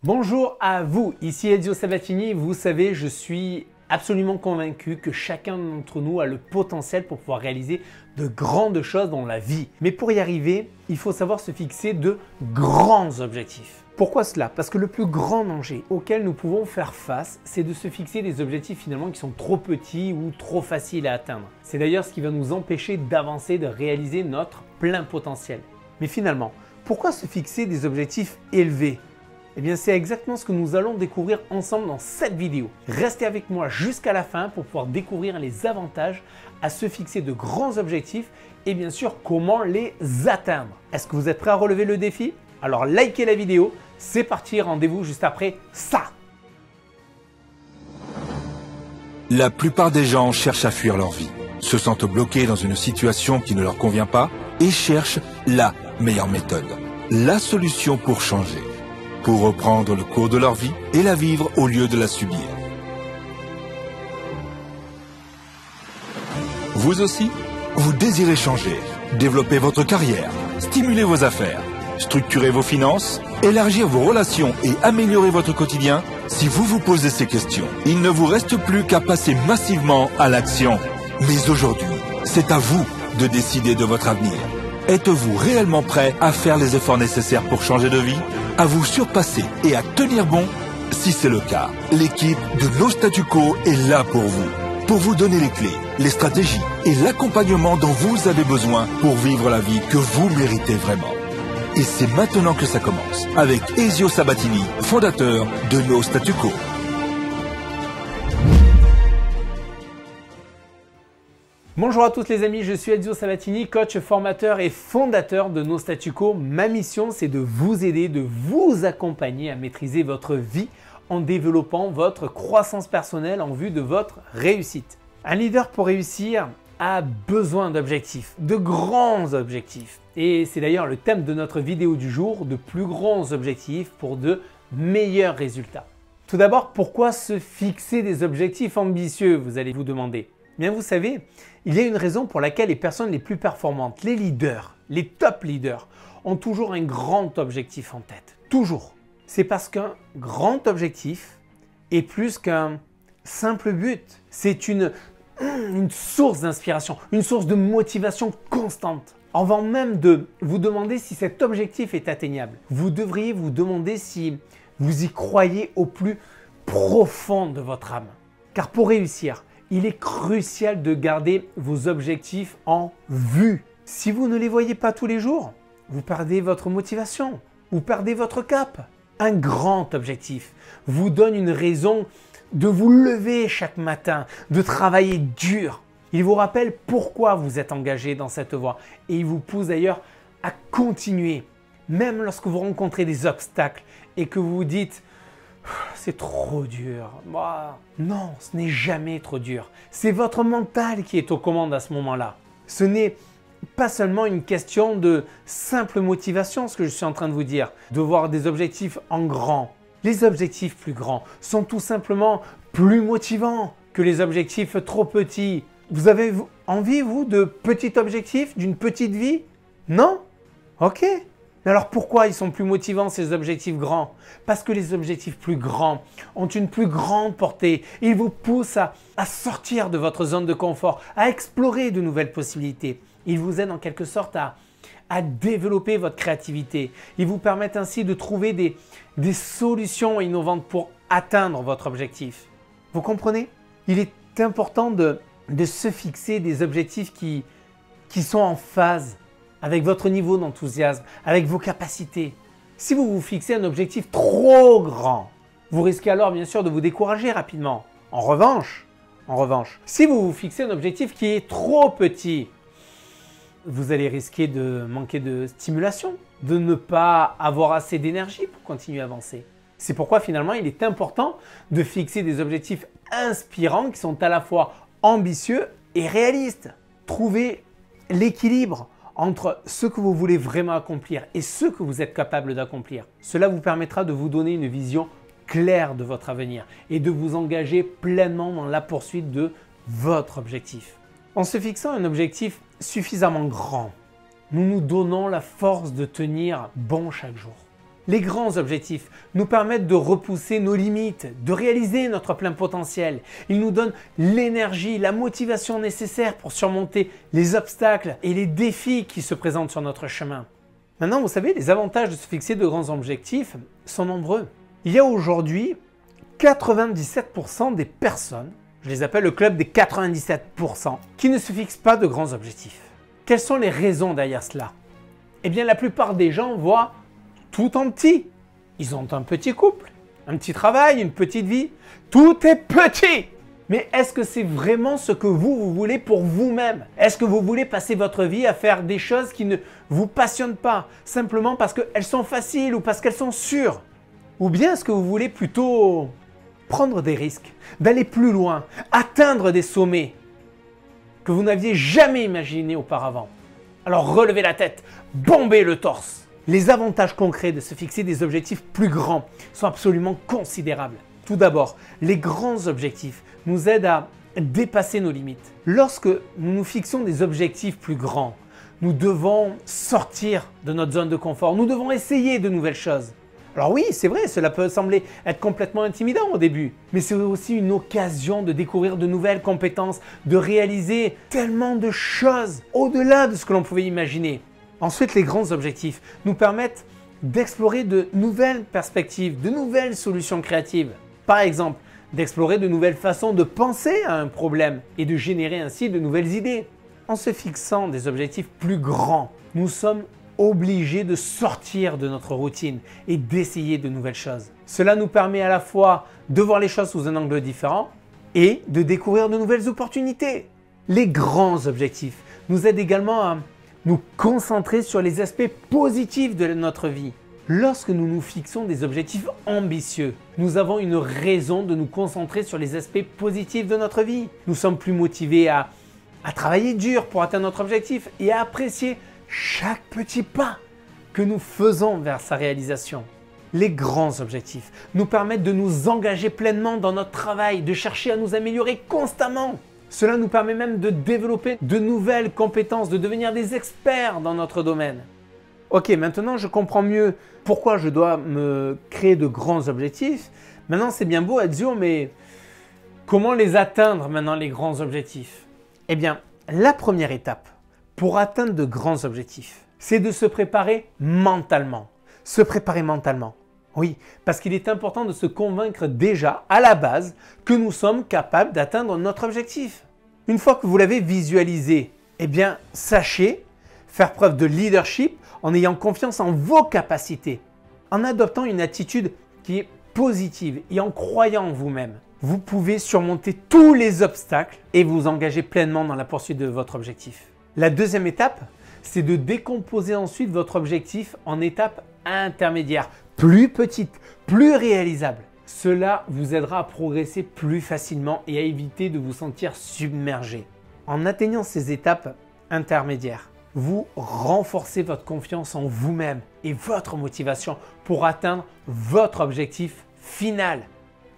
Bonjour à vous, ici Ezio Sabatini. Vous savez, je suis absolument convaincu que chacun d'entre nous a le potentiel pour pouvoir réaliser de grandes choses dans la vie. Mais pour y arriver, il faut savoir se fixer de grands objectifs. Pourquoi cela? Parce que le plus grand danger auquel nous pouvons faire face, c'est de se fixer des objectifs finalement qui sont trop petits ou trop faciles à atteindre. C'est d'ailleurs ce qui va nous empêcher d'avancer, de réaliser notre plein potentiel. Mais finalement, pourquoi se fixer des objectifs élevés? Eh bien, c'est exactement ce que nous allons découvrir ensemble dans cette vidéo. Restez avec moi jusqu'à la fin pour pouvoir découvrir les avantages à se fixer de grands objectifs et bien sûr comment les atteindre. Est-ce que vous êtes prêts à relever le défi? Alors likez la vidéo, c'est parti, rendez-vous juste après ça. La plupart des gens cherchent à fuir leur vie, se sentent bloqués dans une situation qui ne leur convient pas et cherchent la meilleure méthode, la solution pour changer, pour reprendre le cours de leur vie et la vivre au lieu de la subir. Vous aussi, vous désirez changer, développer votre carrière, stimuler vos affaires, structurer vos finances, élargir vos relations et améliorer votre quotidien? Si vous vous posez ces questions, il ne vous reste plus qu'à passer massivement à l'action. Mais aujourd'hui, c'est à vous de décider de votre avenir. Êtes-vous réellement prêt à faire les efforts nécessaires pour changer de vie, à vous surpasser et à tenir bon? Si c'est le cas, l'équipe de No Statu Quo est là pour vous donner les clés, les stratégies et l'accompagnement dont vous avez besoin pour vivre la vie que vous méritez vraiment. Et c'est maintenant que ça commence, avec Ezio Sabatini, fondateur de No Statu Quo. Bonjour à tous les amis, je suis Ezio Sabatini, coach, formateur et fondateur de No Statu Quo. Ma mission, c'est de vous aider, de vous accompagner à maîtriser votre vie en développant votre croissance personnelle en vue de votre réussite. Un leader pour réussir a besoin d'objectifs, de grands objectifs. Et c'est d'ailleurs le thème de notre vidéo du jour, de plus grands objectifs pour de meilleurs résultats. Tout d'abord, pourquoi se fixer des objectifs ambitieux, vous allez vous demander? Bien, vous savez, il y a une raison pour laquelle les personnes les plus performantes, les leaders, les top leaders, ont toujours un grand objectif en tête. Toujours. C'est parce qu'un grand objectif est plus qu'un simple but. C'est une source d'inspiration, une source de motivation constante. Avant même de vous demander si cet objectif est atteignable, vous devriez vous demander si vous y croyez au plus profond de votre âme. Car pour réussir, il est crucial de garder vos objectifs en vue. Si vous ne les voyez pas tous les jours, vous perdez votre motivation, vous perdez votre cap. Un grand objectif vous donne une raison de vous lever chaque matin, de travailler dur. Il vous rappelle pourquoi vous êtes engagé dans cette voie et il vous pousse d'ailleurs à continuer. Même lorsque vous rencontrez des obstacles et que vous vous dites « c'est trop dur ». Non, ce n'est jamais trop dur. C'est votre mental qui est aux commandes à ce moment-là. Ce n'est pas seulement une question de simple motivation, ce que je suis en train de vous dire, de voir des objectifs en grand. Les objectifs plus grands sont tout simplement plus motivants que les objectifs trop petits. Vous avez envie, vous, de petits objectifs, d'une petite vie? Non? Ok. Mais alors pourquoi ils sont plus motivants ces objectifs grands? Parce que les objectifs plus grands ont une plus grande portée. Ils vous poussent à sortir de votre zone de confort, à explorer de nouvelles possibilités. Ils vous aident en quelque sorte à développer votre créativité. Ils vous permettent ainsi de trouver des solutions innovantes pour atteindre votre objectif. Vous comprenez? Il est important de se fixer des objectifs qui sont en phase avec votre niveau d'enthousiasme, avec vos capacités. Si vous vous fixez un objectif trop grand, vous risquez alors bien sûr de vous décourager rapidement. En revanche, si vous vous fixez un objectif qui est trop petit, vous allez risquer de manquer de stimulation, de ne pas avoir assez d'énergie pour continuer à avancer. C'est pourquoi finalement il est important de fixer des objectifs inspirants qui sont à la fois ambitieux et réalistes. Trouvez l'équilibre entre ce que vous voulez vraiment accomplir et ce que vous êtes capable d'accomplir. Cela vous permettra de vous donner une vision claire de votre avenir et de vous engager pleinement dans la poursuite de votre objectif. En se fixant un objectif suffisamment grand, nous nous donnons la force de tenir bon chaque jour. Les grands objectifs nous permettent de repousser nos limites, de réaliser notre plein potentiel. Ils nous donnent l'énergie, la motivation nécessaire pour surmonter les obstacles et les défis qui se présentent sur notre chemin. Maintenant, vous savez, les avantages de se fixer de grands objectifs sont nombreux. Il y a aujourd'hui 97% des personnes, je les appelle le club des 97%, qui ne se fixent pas de grands objectifs. Quelles sont les raisons derrière cela? Eh bien, la plupart des gens voient tout en petit. Ils ont un petit couple, un petit travail, une petite vie. Tout est petit. Mais est-ce que c'est vraiment ce que vous voulez pour vous-même? Est-ce que vous voulez passer votre vie à faire des choses qui ne vous passionnent pas, simplement parce qu'elles sont faciles ou parce qu'elles sont sûres? Ou bien est-ce que vous voulez plutôt prendre des risques, d'aller plus loin, atteindre des sommets que vous n'aviez jamais imaginés auparavant? Alors relevez la tête, bombez le torse. Les avantages concrets de se fixer des objectifs plus grands sont absolument considérables. Tout d'abord, les grands objectifs nous aident à dépasser nos limites. Lorsque nous nous fixons des objectifs plus grands, nous devons sortir de notre zone de confort, nous devons essayer de nouvelles choses. Alors oui, c'est vrai, cela peut sembler être complètement intimidant au début, mais c'est aussi une occasion de découvrir de nouvelles compétences, de réaliser tellement de choses au-delà de ce que l'on pouvait imaginer. Ensuite, les grands objectifs nous permettent d'explorer de nouvelles perspectives, de nouvelles solutions créatives. Par exemple, d'explorer de nouvelles façons de penser à un problème et de générer ainsi de nouvelles idées. En se fixant des objectifs plus grands, nous sommes obligés de sortir de notre routine et d'essayer de nouvelles choses. Cela nous permet à la fois de voir les choses sous un angle différent et de découvrir de nouvelles opportunités. Les grands objectifs nous aident également à nous concentrer sur les aspects positifs de notre vie. Lorsque nous nous fixons des objectifs ambitieux, nous avons une raison de nous concentrer sur les aspects positifs de notre vie. Nous sommes plus motivés à travailler dur pour atteindre notre objectif et à apprécier chaque petit pas que nous faisons vers sa réalisation. Les grands objectifs nous permettent de nous engager pleinement dans notre travail, de chercher à nous améliorer constamment. Cela nous permet même de développer de nouvelles compétences, de devenir des experts dans notre domaine. Ok, maintenant je comprends mieux pourquoi je dois me créer de grands objectifs. Maintenant c'est bien beau Ezio, mais comment les atteindre maintenant les grands objectifs? Eh bien, la première étape pour atteindre de grands objectifs, c'est de se préparer mentalement. Se préparer mentalement. Oui, parce qu'il est important de se convaincre déjà, à la base, que nous sommes capables d'atteindre notre objectif. Une fois que vous l'avez visualisé, eh bien, sachez faire preuve de leadership en ayant confiance en vos capacités, en adoptant une attitude qui est positive et en croyant en vous-même. Vous pouvez surmonter tous les obstacles et vous engager pleinement dans la poursuite de votre objectif. La deuxième étape, c'est de décomposer ensuite votre objectif en étapes intermédiaires, plus petites, plus réalisables. Cela vous aidera à progresser plus facilement et à éviter de vous sentir submergé. En atteignant ces étapes intermédiaires, vous renforcez votre confiance en vous-même et votre motivation pour atteindre votre objectif final.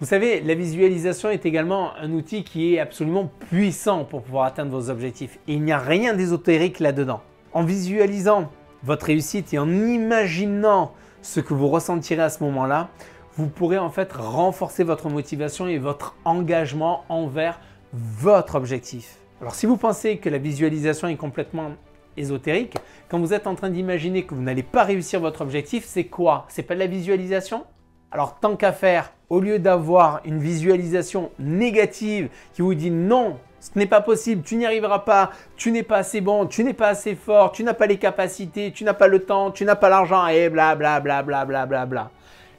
Vous savez, la visualisation est également un outil qui est absolument puissant pour pouvoir atteindre vos objectifs. Et il n'y a rien d'ésotérique là-dedans. En visualisant votre réussite et en imaginant ce que vous ressentirez à ce moment-là, vous pourrez en fait renforcer votre motivation et votre engagement envers votre objectif. Alors si vous pensez que la visualisation est complètement ésotérique, quand vous êtes en train d'imaginer que vous n'allez pas réussir votre objectif, c'est quoi? C'est pas de la visualisation? Alors tant qu'à faire, au lieu d'avoir une visualisation négative qui vous dit non, ce n'est pas possible, tu n'y arriveras pas, tu n'es pas assez bon, tu n'es pas assez fort, tu n'as pas les capacités, tu n'as pas le temps, tu n'as pas l'argent et blablabla. Bla.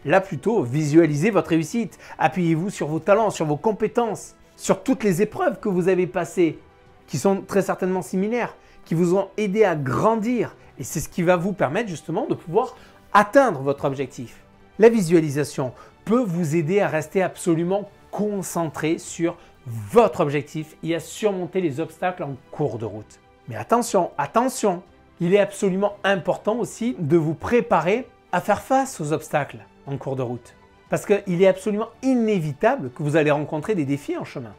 Là plutôt, visualisez votre réussite, appuyez-vous sur vos talents, sur vos compétences, sur toutes les épreuves que vous avez passées, qui sont très certainement similaires, qui vous ont aidé à grandir. Et c'est ce qui va vous permettre justement de pouvoir atteindre votre objectif. La visualisation peut vous aider à rester absolument concentré sur votre objectif et à surmonter les obstacles en cours de route. Mais attention, attention, il est absolument important aussi de vous préparer à faire face aux obstacles en cours de route. Parce qu'il est absolument inévitable que vous allez rencontrer des défis en chemin.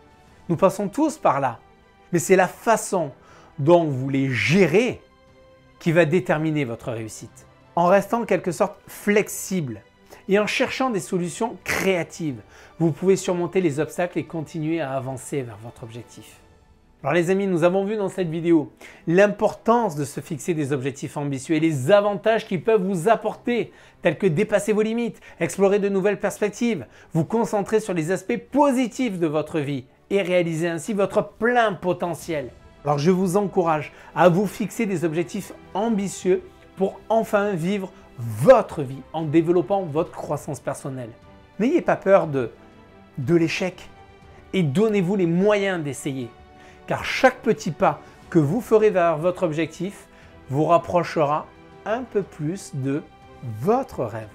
Nous passons tous par là. Mais c'est la façon dont vous les gérez qui va déterminer votre réussite. en restant en quelque sorte flexible et en cherchant des solutions créatives, vous pouvez surmonter les obstacles et continuer à avancer vers votre objectif. Alors les amis, nous avons vu dans cette vidéo l'importance de se fixer des objectifs ambitieux et les avantages qu'ils peuvent vous apporter, tels que dépasser vos limites, explorer de nouvelles perspectives, vous concentrer sur les aspects positifs de votre vie et réaliser ainsi votre plein potentiel. Alors je vous encourage à vous fixer des objectifs ambitieux pour enfin vivre votre vie en développant votre croissance personnelle. N'ayez pas peur de l'échec et donnez-vous les moyens d'essayer. Car chaque petit pas que vous ferez vers votre objectif vous rapprochera un peu plus de votre rêve.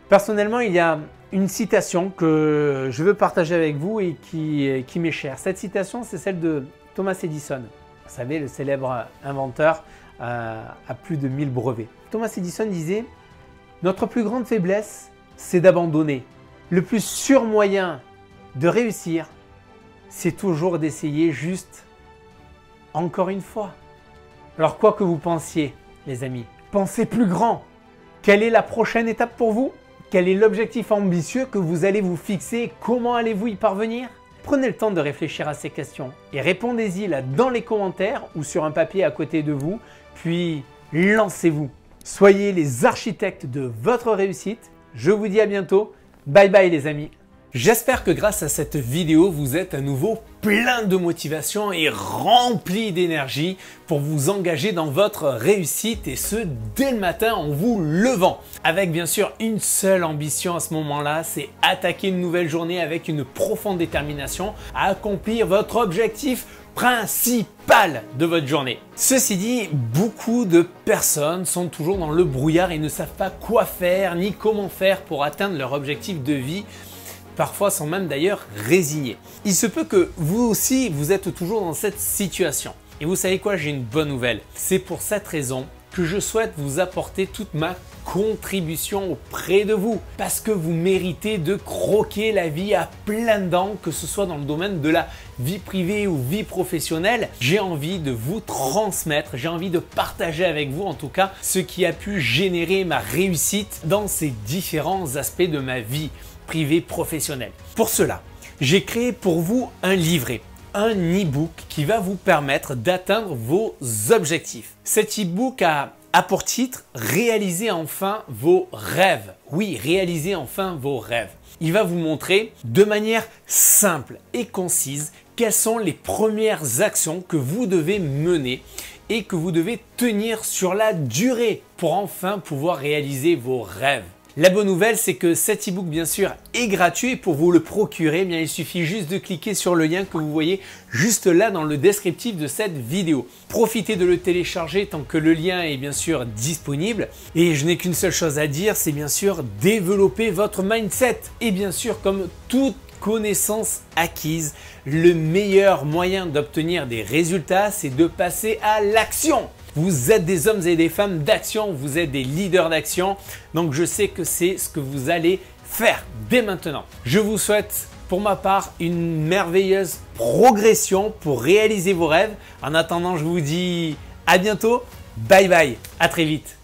Personnellement, il y a une citation que je veux partager avec vous et qui m'est chère. Cette citation, c'est celle de Thomas Edison. Vous savez, le célèbre inventeur à plus de 1000 brevets. Thomas Edison disait « Notre plus grande faiblesse, c'est d'abandonner. Le plus sûr moyen de réussir, c'est toujours d'essayer juste encore une fois. » Alors quoi que vous pensiez, les amis, pensez plus grand. Quelle est la prochaine étape pour vous? Quel est l'objectif ambitieux que vous allez vous fixer? Comment allez-vous y parvenir? Prenez le temps de réfléchir à ces questions et répondez-y là dans les commentaires ou sur un papier à côté de vous, puis lancez-vous. Soyez les architectes de votre réussite. Je vous dis à bientôt. Bye bye les amis. J'espère que grâce à cette vidéo, vous êtes à nouveau plein de motivation et rempli d'énergie pour vous engager dans votre réussite et ce dès le matin en vous levant. Avec bien sûr une seule ambition à ce moment-là, c'est attaquer une nouvelle journée avec une profonde détermination à accomplir votre objectif principal de votre journée. Ceci dit, beaucoup de personnes sont toujours dans le brouillard et ne savent pas quoi faire ni comment faire pour atteindre leur objectif de vie. Parfois sont même d'ailleurs résignés. Il se peut que vous aussi, vous êtes toujours dans cette situation. Et vous savez quoi, j'ai une bonne nouvelle. C'est pour cette raison que je souhaite vous apporter toute ma contribution auprès de vous. Parce que vous méritez de croquer la vie à pleines dents, que ce soit dans le domaine de la vie privée ou vie professionnelle. J'ai envie de vous transmettre, j'ai envie de partager avec vous en tout cas ce qui a pu générer ma réussite dans ces différents aspects de ma vie privée professionnelle. Pour cela, j'ai créé pour vous un livret, un e-book qui va vous permettre d'atteindre vos objectifs. Cet e-book a pour titre « Réaliser enfin vos rêves ». Oui, réaliser enfin vos rêves. Il va vous montrer de manière simple et concise quelles sont les premières actions que vous devez mener et que vous devez tenir sur la durée pour enfin pouvoir réaliser vos rêves. La bonne nouvelle, c'est que cet e-book, bien sûr, est gratuit et pour vous le procurer, eh bien, il suffit juste de cliquer sur le lien que vous voyez juste là dans le descriptif de cette vidéo. Profitez de le télécharger tant que le lien est bien sûr disponible. Et je n'ai qu'une seule chose à dire, c'est bien sûr développer votre mindset. Et bien sûr, comme toute connaissance acquise, le meilleur moyen d'obtenir des résultats, c'est de passer à l'action. Vous êtes des hommes et des femmes d'action, vous êtes des leaders d'action, donc je sais que c'est ce que vous allez faire dès maintenant. Je vous souhaite pour ma part une merveilleuse progression pour réaliser vos rêves. En attendant, je vous dis à bientôt, bye bye, à très vite.